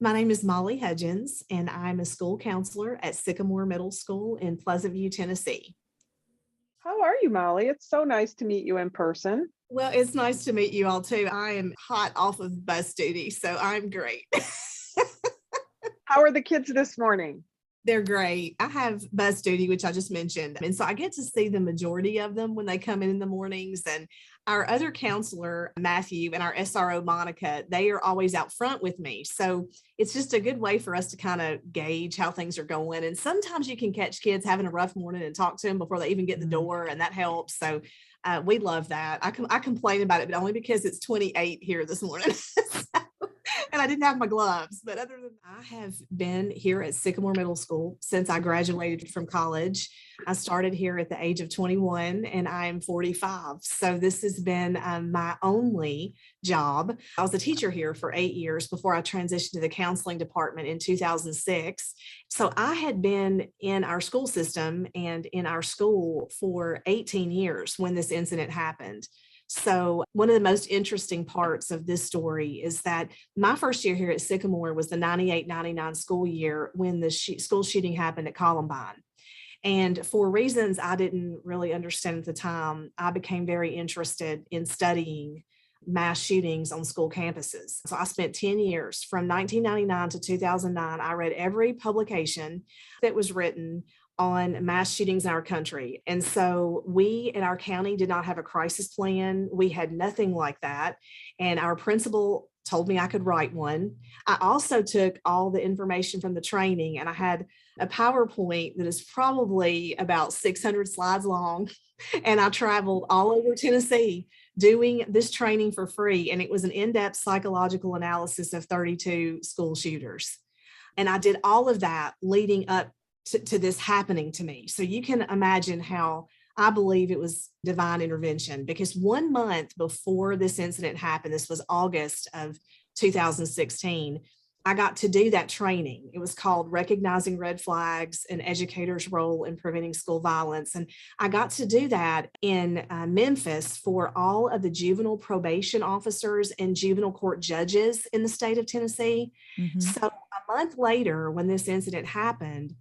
My name is Molly Hudgens, and I'm a school counselor at Sycamore Middle School in Pleasant View, Tennessee. How are you, Molly? It's so nice to meet you in person. Well, it's nice to meet you all too. I am hot off of bus duty, so I'm great. How are the kids this morning? They're great. I have bus duty, which I just mentioned. And so I get to see the majority of them when they come in the mornings. And our other counselor, Matthew, and our SRO, Monica, they are always out front with me. So it's just a good way for us to kind of gauge how things are going. And sometimes you can catch kids having a rough morning and talk to them before they even get the door, and that helps. So we love that. I complain about it, but only because it's 28 here this morning. And I didn't have my gloves, but other than that, I have been here at Sycamore Middle School since I graduated from college. I started here at the age of 21 and I'm 45. So this has been my only job. I was a teacher here for 8 years before I transitioned to the counseling department in 2006. So I had been in our school system and in our school for 18 years when this incident happened. So one of the most interesting parts of this story is that my first year here at Sycamore was the 98-99 school year when the school shooting happened at Columbine. And for reasons I didn't really understand at the time, I became very interested in studying mass shootings on school campuses. So I spent 10 years from 1999 to 2009. I read every publication that was written on mass shootings in our country. And so we in our county did not have a crisis plan. We had nothing like that. And our principal told me I could write one. I also took all the information from the training, and I had a PowerPoint that is probably about 600 slides long. And I traveled all over Tennessee doing this training for free. And it was an in-depth psychological analysis of 32 school shooters. And I did all of that leading up to this happening to me. So you can imagine how I believe it was divine intervention, because 1 month before this incident happened, this was August of 2016, I got to do that training. It was called Recognizing Red Flags: An Educator's Role in Preventing School Violence. And I got to do that in Memphis for all of the juvenile probation officers and juvenile court judges in the state of Tennessee. So a month later, when this incident happened,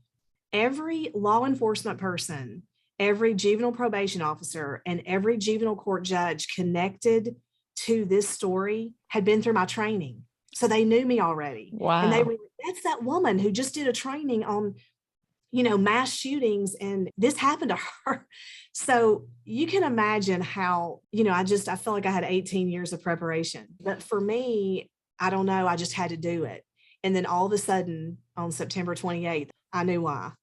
every law enforcement person, every juvenile probation officer, and every juvenile court judge connected to this story had been through my training. So they knew me already. Wow. And they were, that's that woman who just did a training on, mass shootings, and this happened to her. So you can imagine how, I felt like I had 18 years of preparation. But for me, I don't know, I just had to do it. And then all of a sudden on September 28th, I knew why.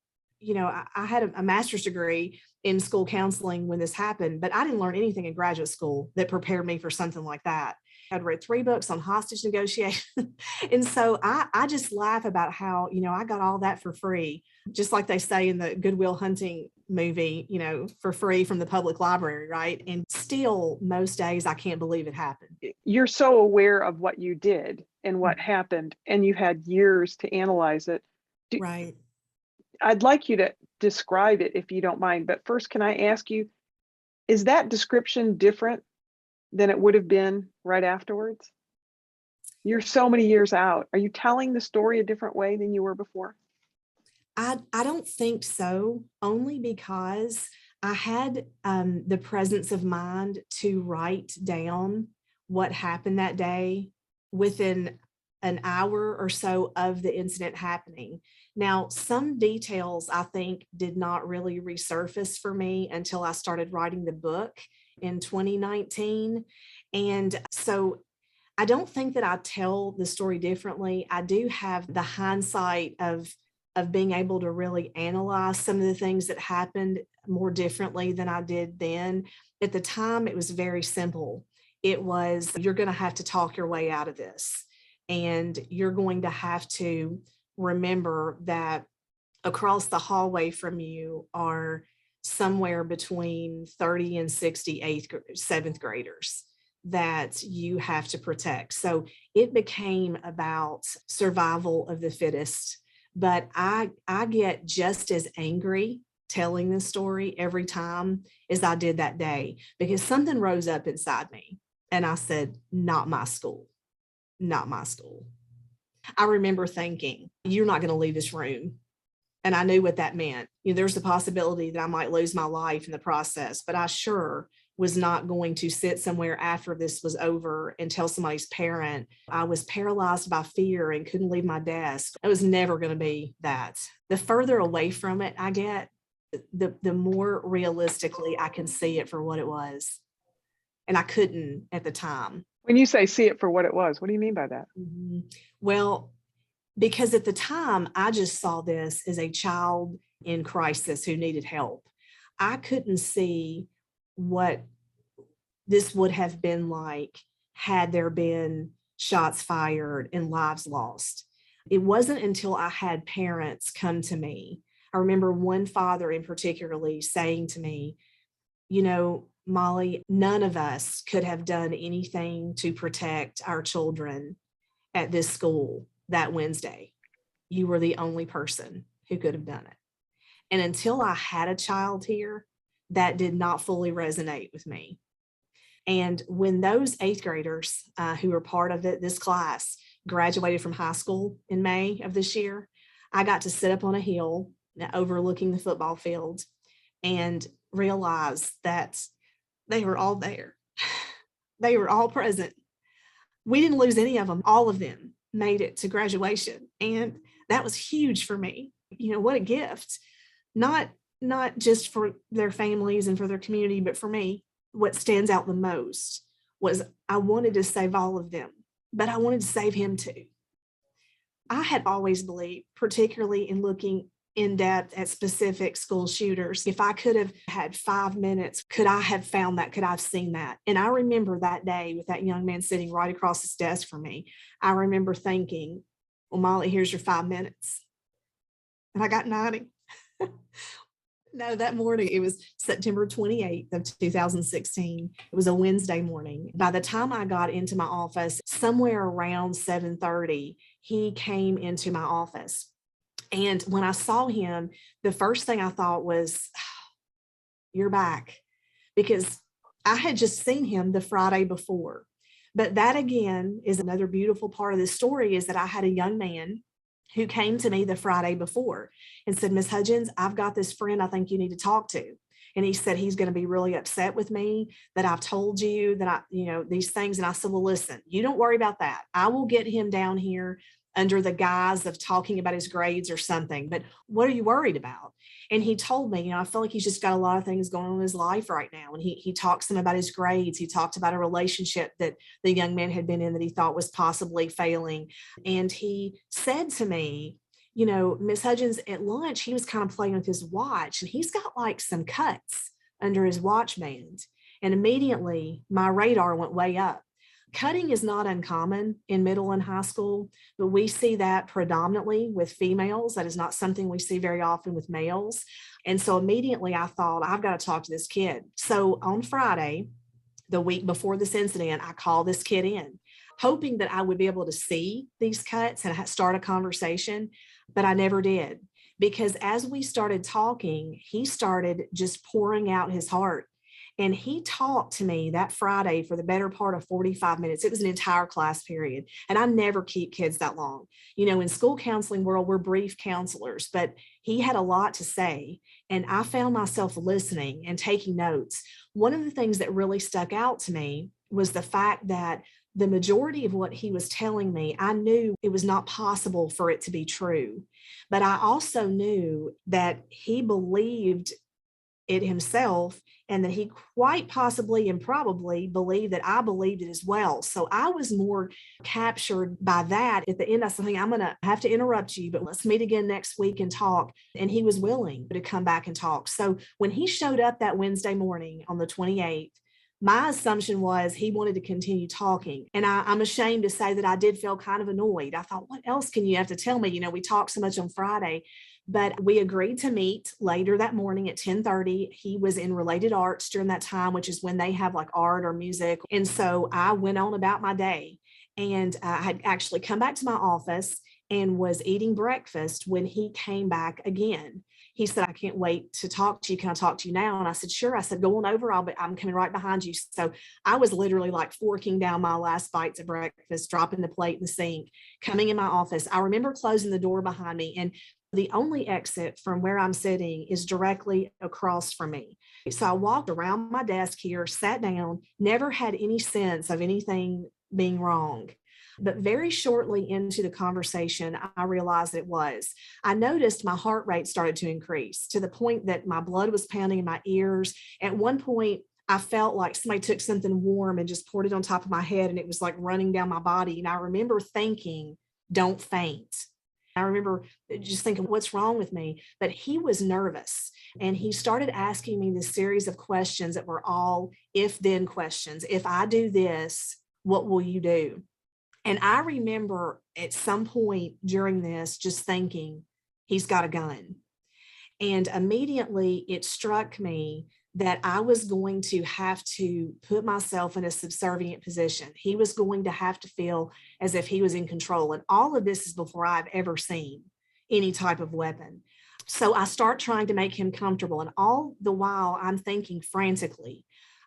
I had a master's degree in school counseling when this happened, but I didn't learn anything in graduate school that prepared me for something like that. I'd read 3 books on hostage negotiation. And so I just laugh about how, I got all that for free, just like they say in the Good Will Hunting movie, for free from the public library, right? And still most days I can't believe it happened. You're so aware of what you did and what happened, and you had years to analyze it. Right. I'd like you to describe it if you don't mind, but first, can I ask you, is that description different than it would have been right afterwards? You're so many years out. Are you telling the story a different way than you were before? I don't think so, only because I had the presence of mind to write down what happened that day within an hour or so of the incident happening. Now, some details I think did not really resurface for me until I started writing the book in 2019. And so I don't think that I tell the story differently. I do have the hindsight of being able to really analyze some of the things that happened more differently than I did then. At the time, it was very simple. It was, you're going to have to talk your way out of this. And you're going to have to remember that across the hallway from you are somewhere between 30 and 60 7th graders that you have to protect. So it became about survival of the fittest. But I get just as angry telling this story every time as I did that day, because something rose up inside me and I said, not my school. Not my school. I remember thinking, you're not going to leave this room. And I knew what that meant. There's the possibility that I might lose my life in the process, but I sure was not going to sit somewhere after this was over and tell somebody's parent I was paralyzed by fear and couldn't leave my desk. It was never going to be that. The further away from it I get, the more realistically I can see it for what it was. And I couldn't at the time. When you say see it for what it was, what do you mean by that? Mm-hmm. Well, because at the time, I just saw this as a child in crisis who needed help. I couldn't see what this would have been like had there been shots fired and lives lost. It wasn't until I had parents come to me. I remember one father in particularly saying to me, Molly, none of us could have done anything to protect our children at this school that Wednesday. You were the only person who could have done it. And until I had a child here, that did not fully resonate with me. And when those eighth graders who were part of this class graduated from high school in May of this year, I got to sit up on a hill overlooking the football field and realize that they were all there. They were all present. We didn't lose any of them. All of them made it to graduation. And that was huge for me. What a gift. Not just for their families and for their community, but for me, what stands out the most was I wanted to save all of them, but I wanted to save him too. I had always believed, particularly in looking in depth at specific school shooters, if I could have had 5 minutes, could I have found that? Could I have seen that? And I remember that day with that young man sitting right across his desk from me. I remember thinking, well, Molly, here's your 5 minutes. And I got 90. No, that morning, it was September 28th of 2016. It was a Wednesday morning. By the time I got into my office, somewhere around 7:30, he came into my office. And when I saw him, the first thing I thought was, you're back. Because I had just seen him the Friday before. But that, again, is another beautiful part of this story, is that I had a young man who came to me the Friday before and said, Miss Hudgens, I've got this friend I think you need to talk to. And he said, he's going to be really upset with me that I've told you that these things. And I said, well, listen, you don't worry about that. I will get him down here under the guise of talking about his grades or something. But what are you worried about? And he told me, I feel like he's just got a lot of things going on in his life right now. And he talks to him about his grades. He talked about a relationship that the young man had been in that he thought was possibly failing. And he said to me, Miss Hudgens, at lunch, he was kind of playing with his watch and he's got like some cuts under his watch band. And immediately my radar went way up. Cutting is not uncommon in middle and high school, but we see that predominantly with females. That is not something we see very often with males. And so immediately I thought, I've got to talk to this kid. So on Friday, the week before this incident, I called this kid in, hoping that I would be able to see these cuts and start a conversation, but I never did. Because as we started talking, he started just pouring out his heart. And he talked to me that Friday for the better part of 45 minutes. It was an entire class period. And I never keep kids that long. In school counseling world, we're brief counselors, but he had a lot to say. And I found myself listening and taking notes. One of the things that really stuck out to me was the fact that the majority of what he was telling me, I knew it was not possible for it to be true. But I also knew that he believed it himself, and that he quite possibly and probably believed that I believed it as well. So I was more captured by that. At the end, I said, I'm going to have to interrupt you, but let's meet again next week and talk. And he was willing to come back and talk. So when he showed up that Wednesday morning on the 28th, my assumption was he wanted to continue talking. And I'm ashamed to say that I did feel kind of annoyed. I thought, what else can you have to tell me? We talked so much on Friday. But we agreed to meet later that morning at 10:30. He was in related arts during that time, which is when they have like art or music. And so I went on about my day. And I had actually come back to my office and was eating breakfast when he came back again. He said, I can't wait to talk to you. Can I talk to you now? And I said, sure. I said, go on over. I'm coming right behind you. So I was literally like forking down my last bites of breakfast, dropping the plate in the sink, coming in my office. I remember closing the door behind me, and the only exit from where I'm sitting is directly across from me. So I walked around my desk here, sat down, never had any sense of anything being wrong. But very shortly into the conversation, I realized it was. I noticed my heart rate started to increase to the point that my blood was pounding in my ears. At one point, I felt like somebody took something warm and just poured it on top of my head, and it was like running down my body. And I remember thinking, don't faint. I remember just thinking, what's wrong with me? But he was nervous, and he started asking me this series of questions that were all if-then questions. If I do this, what will you do? And I remember at some point during this just thinking, he's got a gun. And immediately it struck me that I was going to have to put myself in a subservient position. He was going to have to feel as if he was in control. And all of this is before I've ever seen any type of weapon. So I start trying to make him comfortable. And all the while I'm thinking frantically,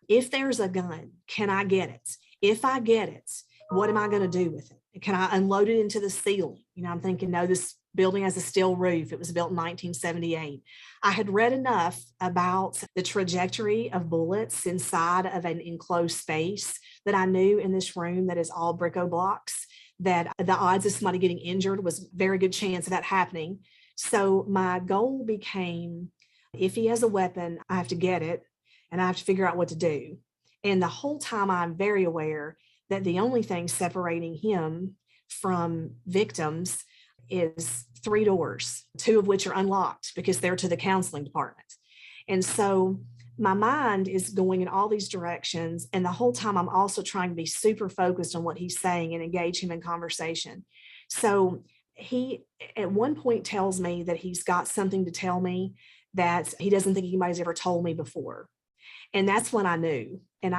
if there's a gun, can I get it? If I get it, what am I going to do with it? Can I unload it into the ceiling? I'm thinking, no, this building has a steel roof. It was built in 1978. I had read enough about the trajectory of bullets inside of an enclosed space that I knew in this room that is all Brico blocks, that the odds of somebody getting injured was a very good chance of that happening. So my goal became, if he has a weapon, I have to get it, and I have to figure out what to do. And the whole time I'm very aware that the only thing separating him from victims is 3 doors, 2 of which are unlocked because they're to the counseling department. And so my mind is going in all these directions. And the whole time I'm also trying to be super focused on what he's saying and engage him in conversation. So he at one point tells me that he's got something to tell me that he doesn't think anybody's ever told me before. And that's when I knew. And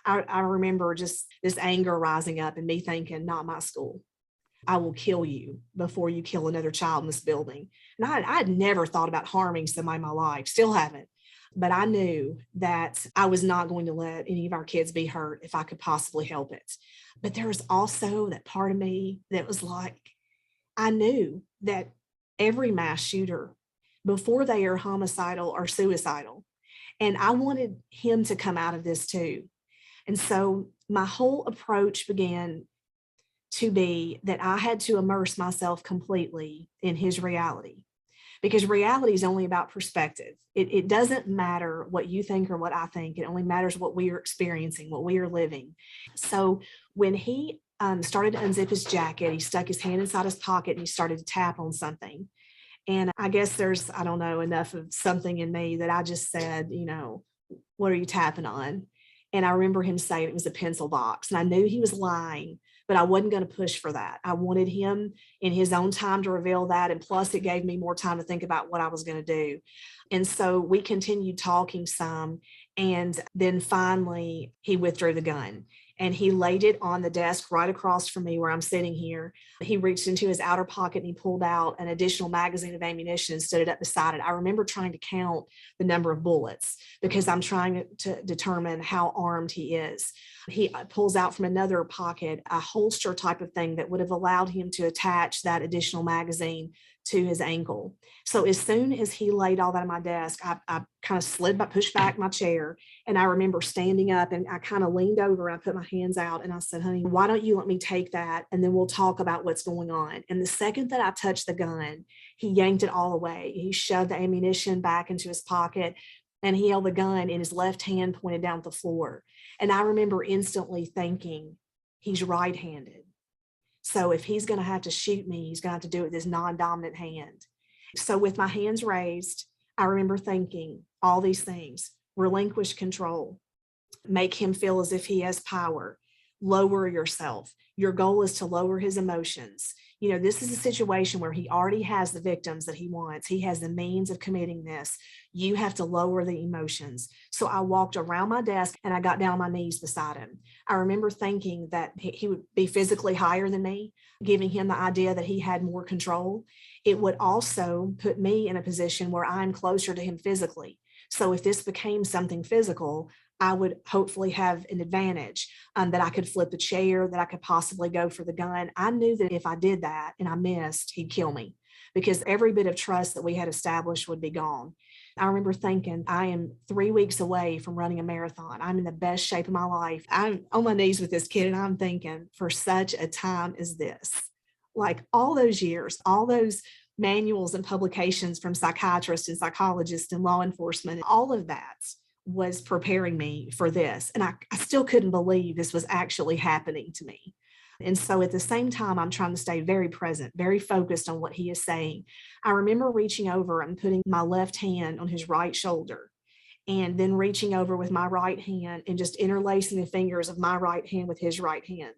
I remember just this anger rising up and me thinking, not my school. I will kill you before you kill another child in this building. And I had never thought about harming somebody in my life, still haven't. But I knew that I was not going to let any of our kids be hurt if I could possibly help it. But there was also that part of me that was like, I knew that every mass shooter, before they are homicidal or suicidal, and I wanted him to come out of this too. And so my whole approach began to be that I had to immerse myself completely in his reality, because reality is only about perspective. It doesn't matter what you think or what I think. It only matters what we are experiencing, what we are living. So when he started to unzip his jacket, he stuck his hand inside his pocket and he started to tap on something. And I guess there's, I don't know, enough of something in me that I just said, what are you tapping on? And I remember him saying it was a pencil box. And I knew he was lying, but I wasn't going to push for that. I wanted him in his own time to reveal that. And plus, it gave me more time to think about what I was going to do. And so we continued talking some. And then finally, he withdrew the gun. And he laid it on the desk right across from me where I'm sitting here. He reached into his outer pocket and he pulled out an additional magazine of ammunition and stood it up beside it. I remember trying to count the number of bullets because I'm trying to determine how armed he is. He pulls out from another pocket a holster type of thing that would have allowed him to attach that additional magazine to his ankle. So as soon as he laid all that on my desk, I kind of pushed back my chair. And I remember standing up and I kind of leaned over and I put my hands out and I said, honey, why don't you let me take that? And then we'll talk about what's going on. And the second that I touched the gun, he yanked it all away. He shoved the ammunition back into his pocket and he held the gun in his left hand pointed down at the floor. And I remember instantly thinking, he's right-handed. So if he's going to have to shoot me, he's going to have to do it with his non-dominant hand. So with my hands raised, I remember thinking all these things: relinquish control, make him feel as if he has power, lower yourself. Your goal is to lower his emotions. This is a situation where he already has the victims that he wants. He has the means of committing this. You have to lower the emotions. So I walked around my desk and I got down on my knees beside him. I remember thinking that he would be physically higher than me, giving him the idea that he had more control. It would also put me in a position where I'm closer to him physically. So if this became something physical, I would hopefully have an advantage, that I could flip a chair, that I could possibly go for the gun. I knew that if I did that and I missed, he'd kill me, because every bit of trust that we had established would be gone. I remember thinking, I am 3 weeks away from running a marathon. I'm in the best shape of my life. I'm on my knees with this kid and I'm thinking, for such a time as this, like all those years, all those manuals and publications from psychiatrists and psychologists and law enforcement, all of that was preparing me for this. And I still couldn't believe this was actually happening to me. And so at the same time, I'm trying to stay very present, very focused on what he is saying. I remember reaching over and putting my left hand on his right shoulder, and then reaching over with my right hand and just interlacing the fingers of my right hand with his right hand.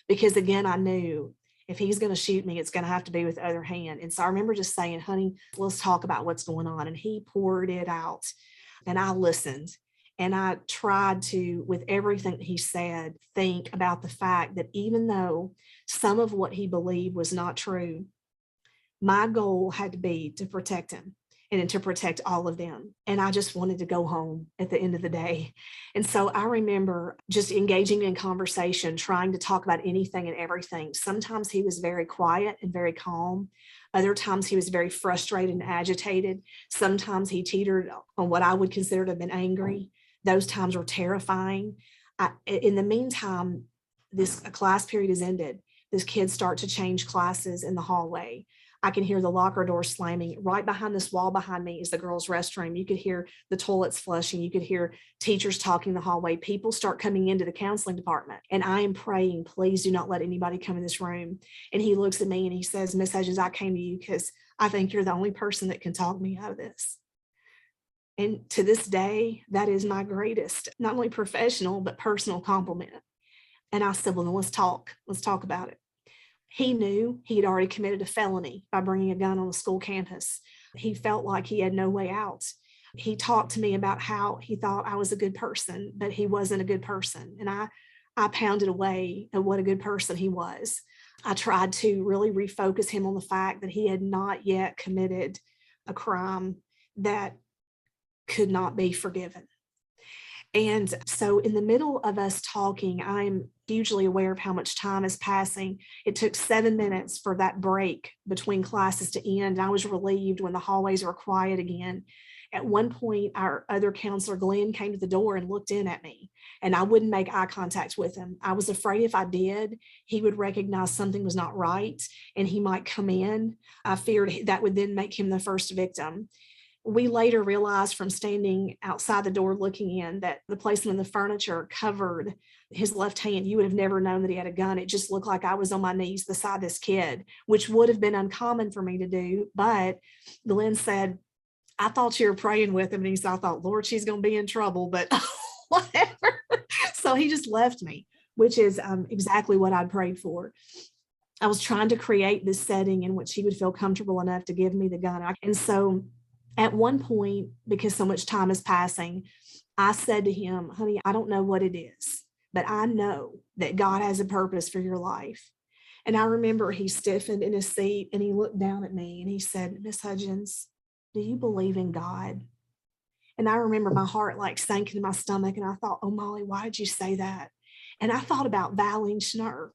Because again, I knew if he's going to shoot me, it's going to have to be with the other hand. And so I remember just saying, honey, let's talk about what's going on. And he poured it out. And I listened, and I tried to, with everything that he said, think about the fact that even though some of what he believed was not true, my goal had to be to protect him and to protect all of them. And I just wanted to go home at the end of the day. And so I remember just engaging in conversation, trying to talk about anything and everything. Sometimes he was very quiet and very calm. Other times he was very frustrated and agitated. Sometimes he teetered on what I would consider to have been angry. Those times were terrifying. In the meantime, this class period has ended. These kids start to change classes in the hallway. I can hear the locker door slamming. Right behind this wall behind me is the girls' restroom. You could hear the toilets flushing. You could hear teachers talking in the hallway. People start coming into the counseling department. And I am praying, please do not let anybody come in this room. And he looks at me and he says, Miss Hudgens, I came to you because I think you're the only person that can talk me out of this. And to this day, that is my greatest, not only professional, but personal compliment. And I said, well, then let's talk about it. He knew he had already committed a felony by bringing a gun on the school campus. He felt like he had no way out. He talked to me about how he thought I was a good person, but he wasn't a good person. And I pounded away at what a good person he was. I tried to really refocus him on the fact that he had not yet committed a crime that could not be forgiven. And so in the middle of us talking, I'm hugely aware of how much time is passing. It took 7 minutes for that break between classes to end. I was relieved when the hallways were quiet again. At one point, our other counselor, Glenn, came to the door and looked in at me, and I wouldn't make eye contact with him. I was afraid if I did, he would recognize something was not right and he might come in. I feared that would then make him the first victim. We later realized from standing outside the door looking in that the placement of the furniture covered his left hand. You would have never known that he had a gun. It just looked like I was on my knees beside this kid, which would have been uncommon for me to do. But Glenn said, I thought you were praying with him. And he said, I thought, Lord, she's going to be in trouble, but whatever. So he just left me, which is exactly what I'd prayed for. I was trying to create this setting in which he would feel comfortable enough to give me the gun. And so at one point, because so much time is passing, I said to him, honey, I don't know what it is, but I know that God has a purpose for your life. And I remember he stiffened in his seat and he looked down at me and he said, Miss Hudgens, do you believe in God? And I remember my heart like sank into my stomach and I thought, oh, Molly, why did you say that? And I thought about Valene Schnurr.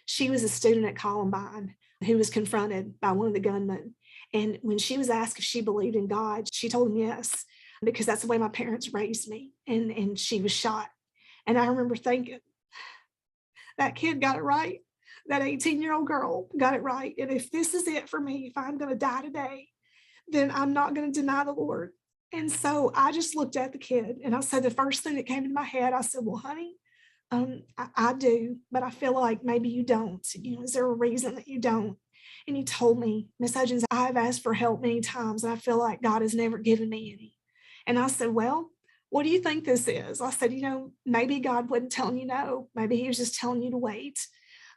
She was a student at Columbine who was confronted by one of the gunmen. And when she was asked if she believed in God, she told him yes, because that's the way my parents raised me. And she was shot. And I remember thinking, that kid got it right. That 18-year-old girl got it right. And if this is it for me, if I'm going to die today, then I'm not going to deny the Lord. And so I just looked at the kid and I said, the first thing that came into my head, I said, well, honey, I do, but I feel like maybe you don't. Is there a reason that you don't? And he told me, Miss Hudgens, I've asked for help many times and I feel like God has never given me any. And I said, well, what do you think this is? I said, maybe God wasn't telling you no. Maybe he was just telling you to wait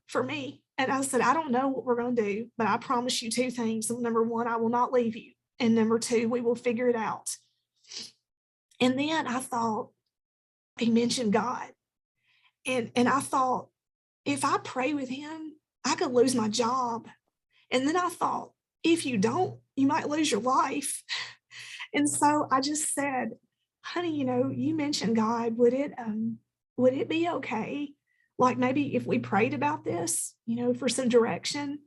for me. And I said, I don't know what we're going to do, but I promise you two things. Number one, I will not leave you. And number two, we will figure it out. And then I thought, he mentioned God. And I thought, if I pray with him, I could lose my job. And then I thought, if you don't, you might lose your life. And so I just said, honey, you mentioned God. Would it be okay? Like maybe if we prayed about this, for some direction.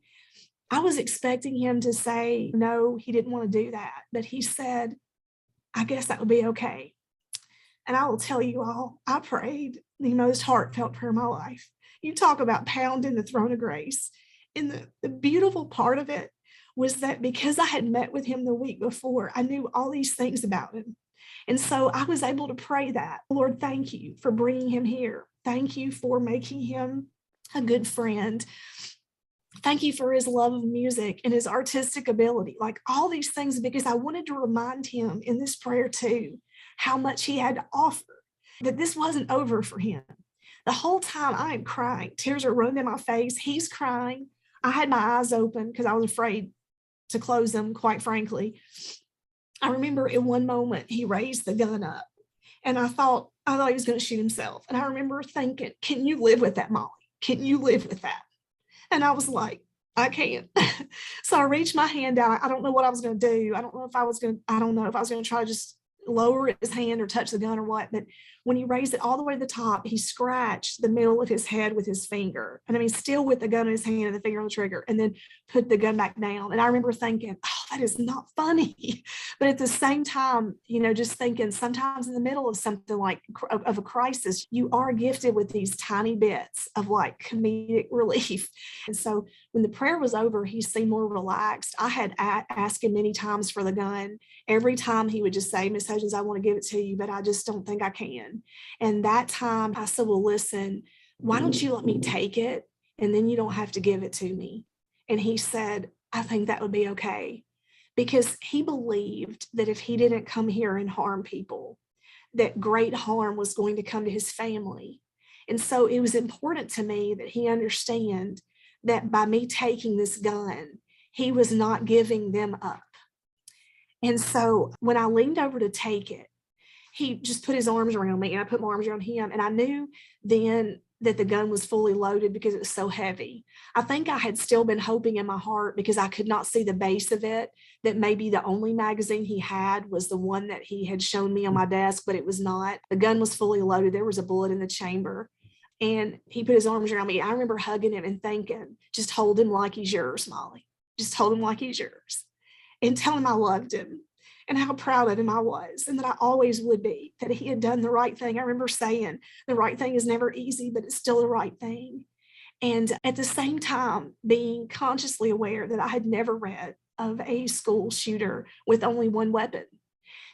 I was expecting him to say, no, he didn't want to do that. But he said, I guess that would be okay. And I will tell you all, I prayed the most heartfelt prayer of my life. You talk about pounding the throne of grace. And the beautiful part of it was that because I had met with him the week before, I knew all these things about him. And so I was able to pray that, Lord, thank you for bringing him here. Thank you for making him a good friend. Thank you for his love of music and his artistic ability, like all these things, because I wanted to remind him in this prayer too, how much he had to offer, that this wasn't over for him. The whole time I am crying, tears are running in my face. He's crying. I had my eyes open because I was afraid to close them, quite frankly. I remember in one moment he raised the gun up and I thought he was going to shoot himself. And I remember thinking, can you live with that, Molly? Can you live with that? And I was like, I can't. So I reached my hand out. I don't know what I was going to do. I don't know if I was going to try to just lower his hand or touch the gun or what. But when he raised it all the way to the top, he scratched the middle of his head with his finger. And I mean, still with the gun in his hand and the finger on the trigger, and then put the gun back down. And I remember thinking, oh, that is not funny. But at the same time, just thinking sometimes in the middle of something like of a crisis, you are gifted with these tiny bits of like comedic relief. And so when the prayer was over, he seemed more relaxed. I had asked him many times for the gun. Every time he would just say, Miss Hudgens, I want to give it to you, but I just don't think I can. And that time I said, well, listen, why don't you let me take it? And then you don't have to give it to me. And he said, I think that would be okay. Because he believed that if he didn't come here and harm people, that great harm was going to come to his family. And so it was important to me that he understand that by me taking this gun, he was not giving them up. And so when I leaned over to take it, he just put his arms around me and I put my arms around him. And I knew then that the gun was fully loaded because it was so heavy. I think I had still been hoping in my heart, because I could not see the base of it, that maybe the only magazine he had was the one that he had shown me on my desk, but it was not. The gun was fully loaded. There was a bullet in the chamber. And he put his arms around me. I remember hugging him and thinking, just hold him like he's yours, Molly. Just hold him like he's yours. And tell him I loved him and how proud of him I was, and that I always would be, that he had done the right thing. I remember saying, the right thing is never easy, but it's still the right thing. And at the same time, being consciously aware that I had never read of a school shooter with only one weapon.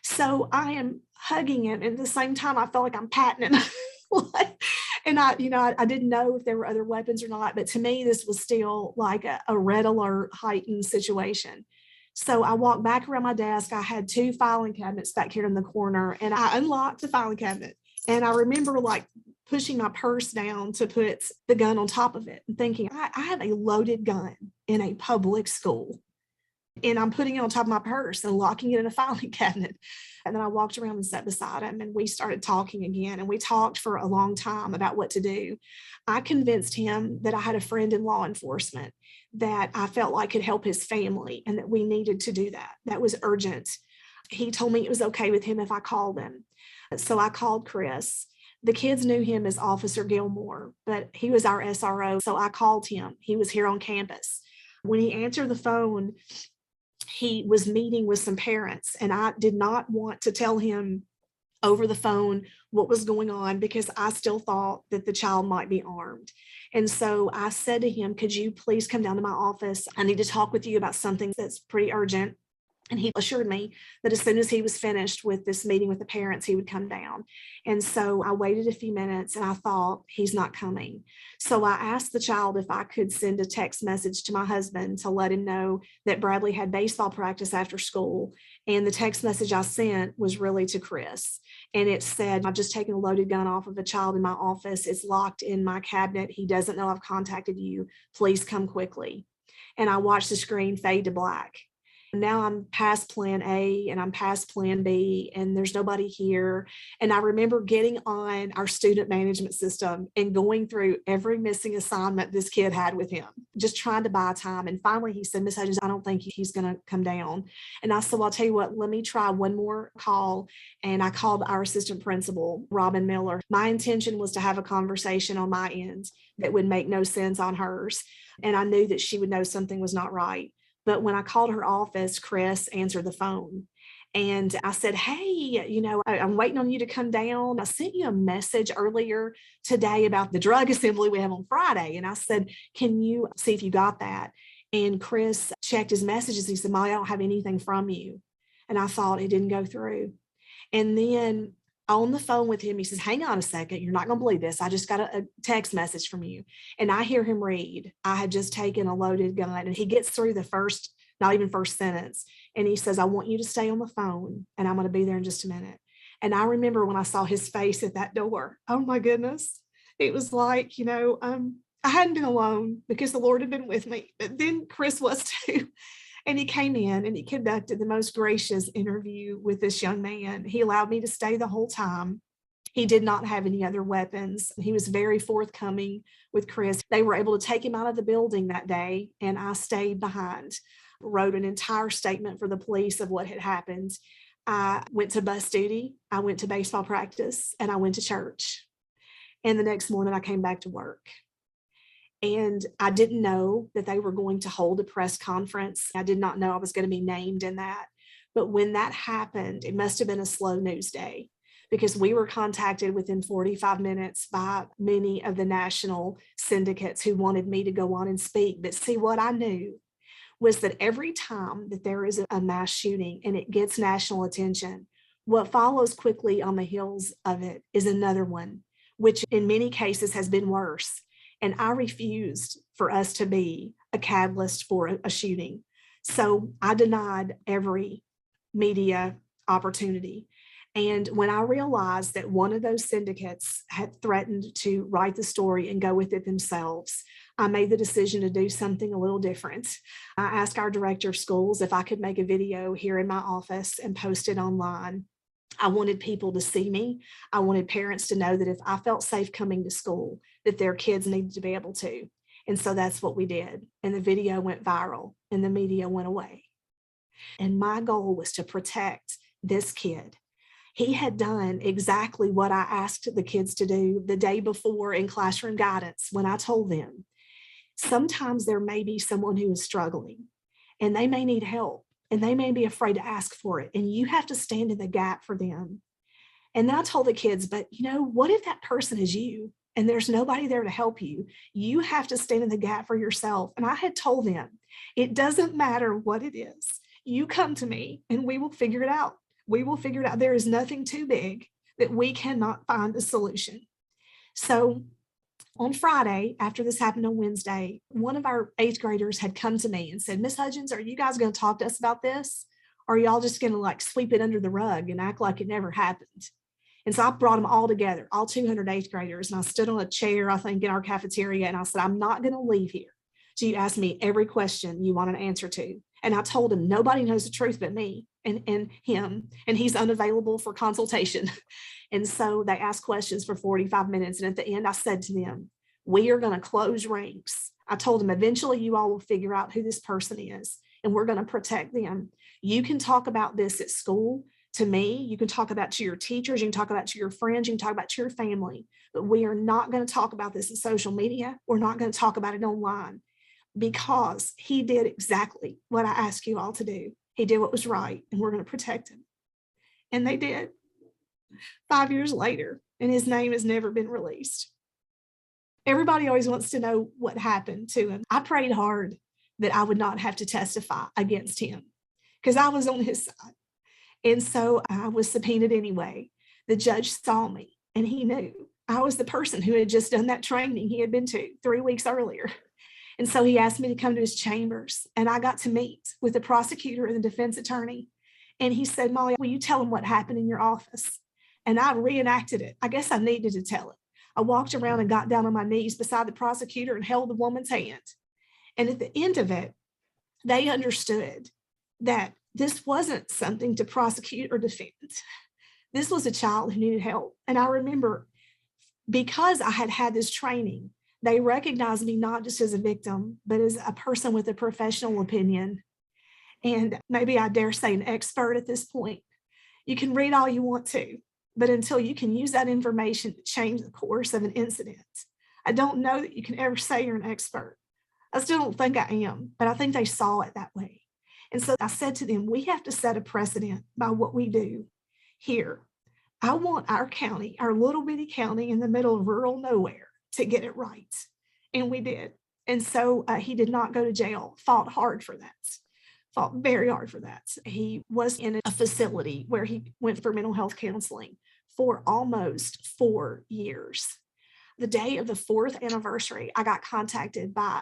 So I am hugging him, and at the same time, I felt like I'm patting him. And I didn't know if there were other weapons or not, but to me, this was still like a red alert heightened situation. So I walked back around my desk. I had 2 filing cabinets back here in the corner, and I unlocked the filing cabinet. And I remember like pushing my purse down to put the gun on top of it and thinking, I have a loaded gun in a public school. And I'm putting it on top of my purse and locking it in a filing cabinet. And then I walked around and sat beside him, and we started talking again. And we talked for a long time about what to do. I convinced him that I had a friend in law enforcement that I felt like could help his family, and that we needed to do that. That was urgent. He told me it was okay with him if I called him. So I called Chris. The kids knew him as Officer Gilmore, but he was our SRO. So I called him. He was here on campus. When he answered the phone, he was meeting with some parents, and I did not want to tell him over the phone what was going on, because I still thought that the child might be armed. And so I said to him, could you please come down to my office? I need to talk with you about something that's pretty urgent. And he assured me that as soon as he was finished with this meeting with the parents, he would come down. And so I waited a few minutes and I thought, he's not coming. So I asked the child if I could send a text message to my husband to let him know that Bradley had baseball practice after school. And the text message I sent was really to Chris. And it said, I've just taken a loaded gun off of a child in my office. It's locked in my cabinet. He doesn't know I've contacted you. Please come quickly. And I watched the screen fade to black. Now I'm past plan A and I'm past plan B and there's nobody here. And I remember getting on our student management system and going through every missing assignment this kid had with him, just trying to buy time. And finally he said, Miss Hudgens, I don't think he's going to come down. And I said, well, I'll tell you what, let me try one more call. And I called our assistant principal, Robin Miller. My intention was to have a conversation on my end that would make no sense on hers. And I knew that she would know something was not right. But when I called her office, Chris answered the phone. And I said, hey, I'm waiting on you to come down. I sent you a message earlier today about the drug assembly we have on Friday. And I said, can you see if you got that? And Chris checked his messages. He said, Molly, I don't have anything from you. And I thought it didn't go through. And then on the phone with him, he says, hang on a second. You're not going to believe this. I just got a text message from you. And I hear him read, I had just taken a loaded gun. And he gets through the first, not even first sentence. And he says, I want you to stay on the phone and I'm going to be there in just a minute. And I remember when I saw his face at that door, oh my goodness. It was like, I hadn't been alone because the Lord had been with me, but then Chris was too. And he came in and he conducted the most gracious interview with this young man. He allowed me to stay the whole time. He did not have any other weapons. He was very forthcoming with Chris. They were able to take him out of the building that day, and I stayed behind, wrote an entire statement for the police of what had happened. I went to bus duty, I went to baseball practice, and I went to church. And the next morning I came back to work. And I didn't know that they were going to hold a press conference. I did not know I was going to be named in that. But when that happened, it must have been a slow news day because we were contacted within 45 minutes by many of the national syndicates who wanted me to go on and speak. But see, what I knew was that every time that there is a mass shooting and it gets national attention, what follows quickly on the heels of it is another one, which in many cases has been worse. And I refused for us to be a catalyst for a shooting. So I denied every media opportunity. And when I realized that one of those syndicates had threatened to write the story and go with it themselves, I made the decision to do something a little different. I asked our director of schools if I could make a video here in my office and post it online. I wanted people to see me. I wanted parents to know that if I felt safe coming to school, that their kids needed to be able to. And so that's what we did. And the video went viral and the media went away. And my goal was to protect this kid. He had done exactly what I asked the kids to do the day before in classroom guidance when I told them, sometimes there may be someone who is struggling and they may need help. And they may be afraid to ask for it. And you have to stand in the gap for them. And then I told the kids, but what if that person is you and there's nobody there to help you? You have to stand in the gap for yourself. And I had told them, it doesn't matter what it is. You come to me and we will figure it out. We will figure it out. There is nothing too big that we cannot find a solution. So on Friday, after this happened on Wednesday, one of our 8th graders had come to me and said, Miss Hudgens, are you guys going to talk to us about this? Or are y'all just going to sweep it under the rug and act like it never happened? And so I brought them all together, all 200 8th graders. And I stood on a chair, I think, in our cafeteria. And I said, I'm not going to leave here. So you ask me every question you want an answer to. And I told him, nobody knows the truth but me and him. And he's unavailable for consultation. And so they asked questions for 45 minutes. And at the end, I said to them, we are going to close ranks. I told them, eventually you all will figure out who this person is, and we're going to protect them. You can talk about this at school to me. You can talk about to your teachers. You can talk about to your friends. You can talk about to your family. But we are not going to talk about this in social media. We're not going to talk about it online because he did exactly what I asked you all to do. He did what was right, and we're going to protect him. And they did. 5 years later, and his name has never been released. Everybody always wants to know what happened to him. I prayed hard that I would not have to testify against him because I was on his side. And so I was subpoenaed anyway. The judge saw me and he knew I was the person who had just done that training he had been to 3 weeks earlier. And so he asked me to come to his chambers, and I got to meet with the prosecutor and the defense attorney. And he said, Molly, will you tell him what happened in your office? And I reenacted it. I guess I needed to tell it. I walked around and got down on my knees beside the prosecutor and held the woman's hand. And at the end of it, they understood that this wasn't something to prosecute or defend. This was a child who needed help. And I remember, because I had had this training, they recognized me not just as a victim, but as a person with a professional opinion. And maybe I dare say an expert at this point. You can read all you want to, but until you can use that information to change the course of an incident, I don't know that you can ever say you're an expert. I still don't think I am, but I think they saw it that way. And so I said to them, we have to set a precedent by what we do here. I want our county, our little bitty county in the middle of rural nowhere, to get it right. And we did. And so he did not go to jail, fought hard for that, fought very hard for that. He was in a facility where he went for mental health counseling for almost 4 years. The day of the 4th anniversary, I got contacted by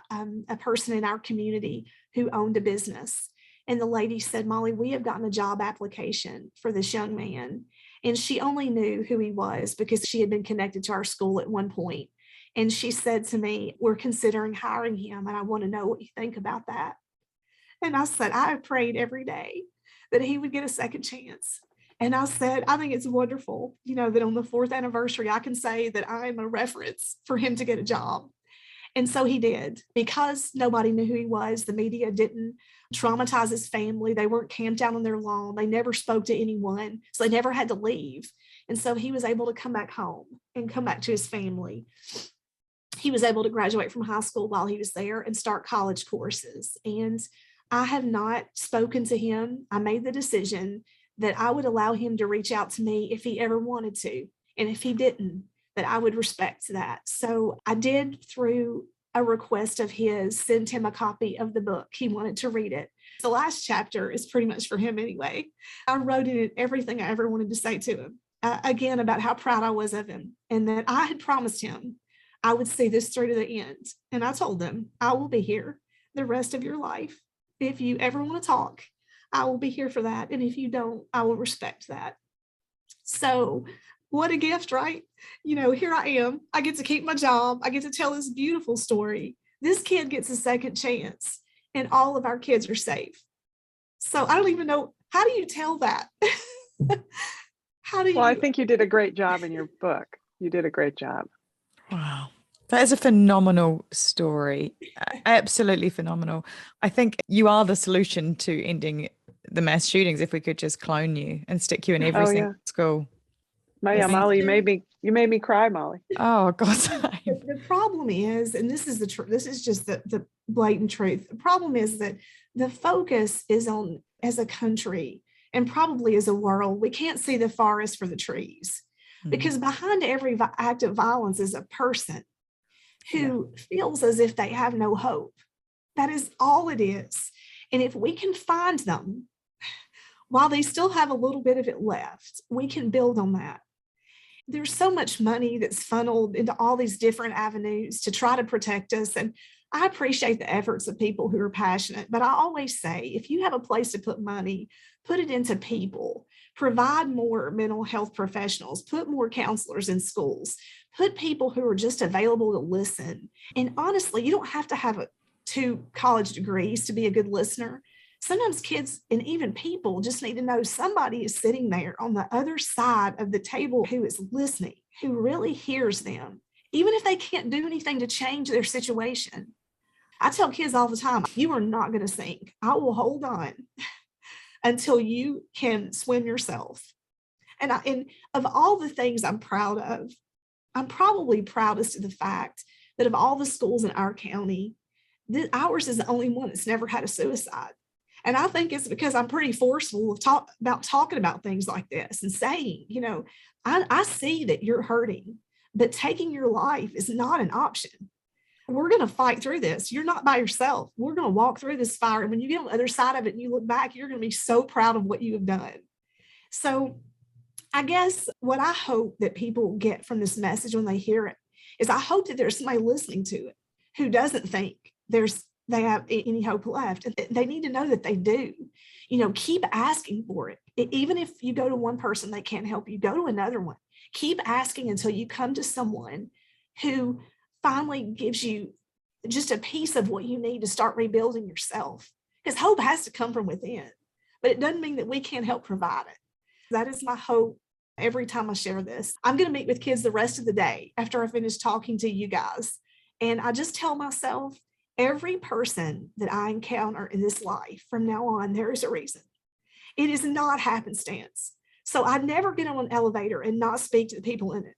a person in our community who owned a business. And the lady said, Molly, we have gotten a job application for this young man. And she only knew who he was because she had been connected to our school at one point. And she said to me, we're considering hiring him, and I want to know what you think about that. And I said, I have prayed every day that he would get a second chance. And I said, I think it's wonderful, that on the 4th anniversary, I can say that I'm a reference for him to get a job. And so he did. Because nobody knew who he was, the media didn't traumatize his family. They weren't camped out on their lawn. They never spoke to anyone. So they never had to leave. And so he was able to come back home and come back to his family. He was able to graduate from high school while he was there and start college courses. And I have not spoken to him. I made the decision that I would allow him to reach out to me if he ever wanted to. And if he didn't, that I would respect that. So I did, through a request of his, send him a copy of the book. He wanted to read it. The last chapter is pretty much for him anyway. I wrote in it everything I ever wanted to say to him, again, about how proud I was of him and that I had promised him I would see this through to the end. And I told him, I will be here the rest of your life. If you ever want to talk, I will be here for that. And if you don't, I will respect that. So what a gift, right? Here I am. I get to keep my job. I get to tell this beautiful story. This kid gets a second chance, and all of our kids are safe. So I don't even know, how do you tell that? Well, I think you did a great job in your book. You did a great job. Wow. That is a phenomenal story. Absolutely phenomenal. I think you are the solution to ending the mass shootings if we could just clone you and stick you in every single school. Yeah, Molly, you made me cry, Molly. Oh, God. The problem is, and this is this is just the blatant truth. The problem is that the focus is on, as a country and probably as a world, we can't see the forest for the trees, because behind every act of violence is a person who feels as if they have no hope. That is all it is. And if we can find them while they still have a little bit of it left, we can build on that. There's so much money that's funneled into all these different avenues to try to protect us. And I appreciate the efforts of people who are passionate, but I always say, if you have a place to put money, put it into people, provide more mental health professionals, put more counselors in schools, put people who are just available to listen. And honestly, you don't have to have 2 college degrees to be a good listener. Sometimes kids and even people just need to know somebody is sitting there on the other side of the table who is listening, who really hears them, even if they can't do anything to change their situation. I tell kids all the time, you are not going to sink. I will hold on until you can swim yourself. And of all the things I'm proud of, I'm probably proudest of the fact that of all the schools in our county, ours is the only one that's never had a suicide. And I think it's because I'm pretty forceful about talking about things like this and saying, I see that you're hurting, but taking your life is not an option. we're going to fight through this. You're not by yourself. We're going to walk through this fire. And when you get on the other side of it and you look back, you're going to be so proud of what you have done. So I guess what I hope that people get from this message when they hear it is I hope that there's somebody listening to it who doesn't think they have any hope left. And they need to know that they do. Keep asking for it. Even if you go to one person, they can't help you, go to another one. Keep asking until you come to someone who finally gives you just a piece of what you need to start rebuilding yourself. Because hope has to come from within, but it doesn't mean that we can't help provide it. That is my hope every time I share this. I'm going to meet with kids the rest of the day after I finish talking to you guys. And I just tell myself, every person that I encounter in this life from now on, there is a reason. It is not happenstance. So I never get on an elevator and not speak to the people in it.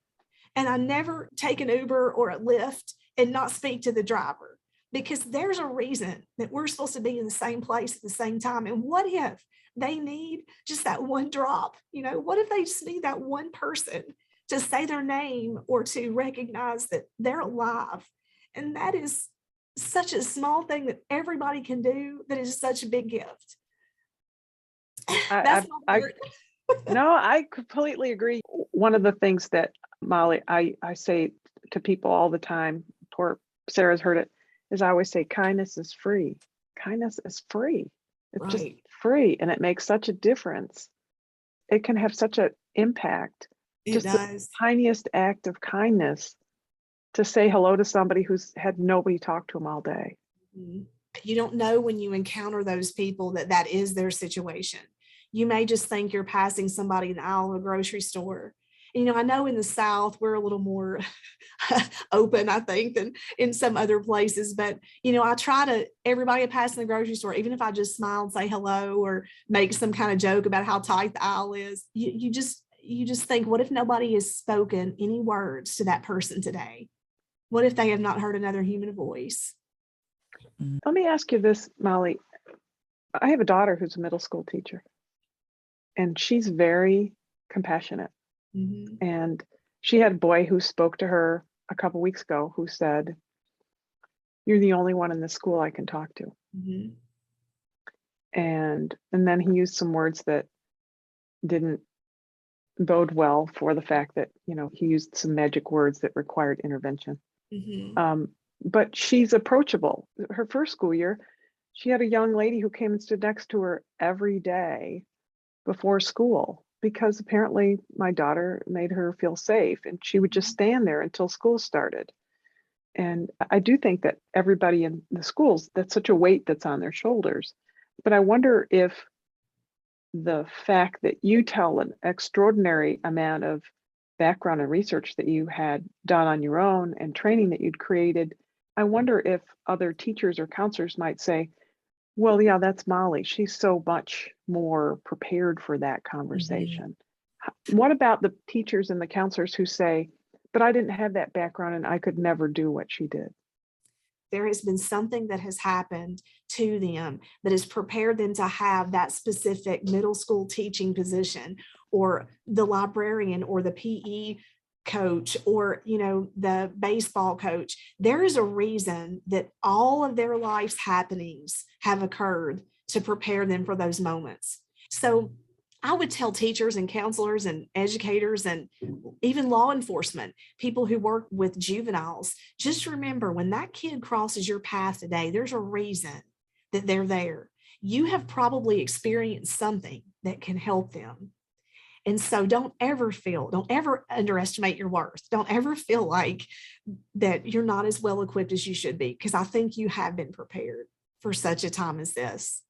And I never take an Uber or a Lyft and not speak to the driver, because there's a reason that we're supposed to be in the same place at the same time. And what if they need just that one drop? What if they just need that one person to say their name or to recognize that they're alive? And that is such a small thing that everybody can do, that is such a big gift. That's my part. No, I completely agree. One of the things that, Molly, I say to people all the time, poor Sarah's heard it, is I always say kindness is free. Kindness is free. It's Right. just free, and it makes such a difference. It can have such an impact. It Just does. the tiniest act of kindness to say hello to somebody who's had nobody talk to them all day. You don't know when you encounter those people that is their situation. You may just think you're passing somebody in the aisle of a grocery store. And, I know in the South, we're a little more open, I think, than in some other places. But, I try to, everybody I pass in the grocery store, even if I just smile and say hello or make some kind of joke about how tight the aisle is, you just think, what if nobody has spoken any words to that person today? What if they have not heard another human voice? Let me ask you this, Molly. I have a daughter who's a middle school teacher, and she's very compassionate. Mm-hmm. And she had a boy who spoke to her a couple weeks ago who said, "You're the only one in the school I can talk to." Mm-hmm. And then he used some words that didn't bode well for the fact that, he used some magic words that required intervention. Mm-hmm. But she's approachable. Her first school year, she had a young lady who came and stood next to her every day before school, because apparently my daughter made her feel safe, and she would just stand there until school started. And I do think that everybody in the schools, that's such a weight that's on their shoulders. But I wonder if the fact that you tell an extraordinary amount of background and research that you had done on your own and training that you'd created, I wonder if other teachers or counselors might say, well, yeah, that's Molly. She's so much more prepared for that conversation. Mm-hmm. What about the teachers and the counselors who say, but I didn't have that background and I could never do what she did? There has been something that has happened to them that has prepared them to have that specific middle school teaching position, or the librarian, or the PE coach, or the baseball coach. There is a reason that all of their life's happenings have occurred to prepare them for those moments. So I would tell teachers and counselors and educators and even law enforcement, people who work with juveniles, just remember, when that kid crosses your path today, there's a reason that they're there. You have probably experienced something that can help them. And so don't ever underestimate your worth. Don't ever feel like that you're not as well equipped as you should be, because I think you have been prepared for such a time as this.